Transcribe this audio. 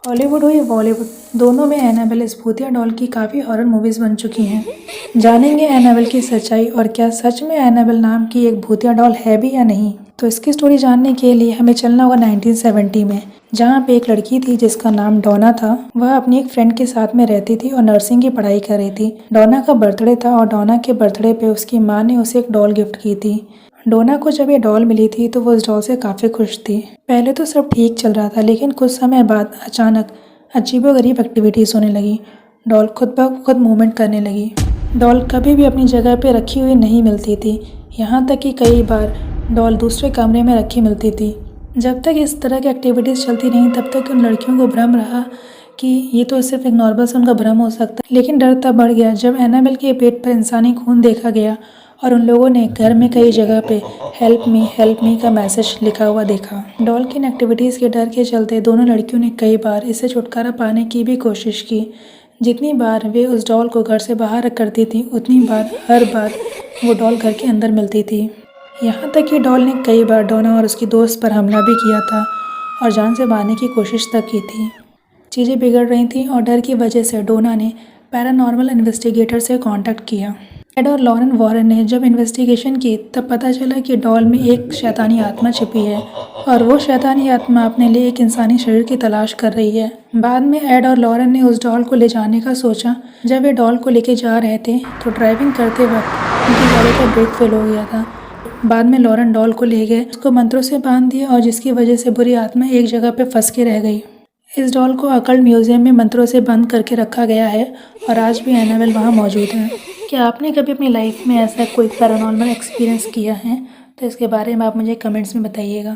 Hollywood हो या बॉलीवुड, दोनों में एनाबेल इस भूतिया डॉल की काफ़ी हॉरर मूवीज़ बन चुकी हैं। जानेंगे एनाबेल की सच्चाई और क्या सच में एनाबेल नाम की एक भूतिया डॉल है भी या नहीं। तो इसकी स्टोरी जानने के लिए हमें चलना होगा 1970 में, जहाँ पे एक लड़की थी जिसका नाम डोना था। वह अपनी एक फ्रेंड के साथ में रहती थी और नर्सिंग की पढ़ाई कर रही थी। डोना का बर्थडे था और डोना के बर्थडे पे उसकी माँ ने उसे एक डॉल गिफ्ट की थी। डोना को जब ये डॉल मिली थी तो वो उस डॉल से काफ़ी खुश थी। पहले तो सब ठीक चल रहा था, लेकिन कुछ समय बाद अचानक अजीबोगरीब एक्टिविटीज़ होने लगी। डॉल खुद ब खुद मूवमेंट करने लगी। डॉल कभी भी अपनी जगह पे रखी हुई नहीं मिलती थी, यहाँ तक कि कई बार डॉल दूसरे कमरे में रखी मिलती थी। जब तक इस तरह की एक्टिविटीज़ चलती रहीं तब तक उन लड़कियों को भ्रम रहा कि ये तो सिर्फ एक नॉर्मल सा उनका भ्रम हो सकता है। लेकिन डर तब बढ़ गया जब एनाबेल के पेट पर इंसानी खून देखा गया और उन लोगों ने घर में कई जगह पे हेल्प मी का मैसेज लिखा हुआ देखा। डॉल की इन एक्टिविटीज़ के डर के चलते दोनों लड़कियों ने कई बार इससे छुटकारा पाने की भी कोशिश की। जितनी बार वे उस डॉल को घर से बाहर करती थी, उतनी बार हर बार वो डॉल घर के अंदर मिलती थी। यहाँ तक कि डॉल ने कई बार डोना और उसकी दोस्त पर हमला भी किया था और जान से मारने की कोशिश तक की थी। चीज़ें बिगड़ रही थीं और डर की वजह से डोना ने पैरानॉर्मल इन्वेस्टिगेटर से कांटेक्ट किया। एड और लॉरेन वॉरेन ने जब इन्वेस्टिगेशन की तब पता चला कि डॉल में एक शैतानी आत्मा छिपी है और वो शैतानी आत्मा अपने लिए एक इंसानी शरीर की तलाश कर रही है। बाद में एड और लॉरेन ने उस डॉल को ले जाने का सोचा। जब वे डॉल को लेके जा रहे थे तो ड्राइविंग करते वक्त उनकी गाड़ी का ब्रेक फेल हो गया था। बाद में लॉरेन डॉल को ले गए, उसको मंत्रों से बांध दिया और जिसकी वजह से बुरी आत्मा एक जगह पे फंस के रह गई। इस डॉल को अकल्ट म्यूजियम में मंत्रों से बंद करके रखा गया है और आज भी एनाबेल वहाँ मौजूद है। क्या आपने कभी अपनी लाइफ में ऐसा कोई पैरानॉर्मल एक्सपीरियंस किया है? तो इसके बारे में आप मुझे कमेंट्स में बताइएगा।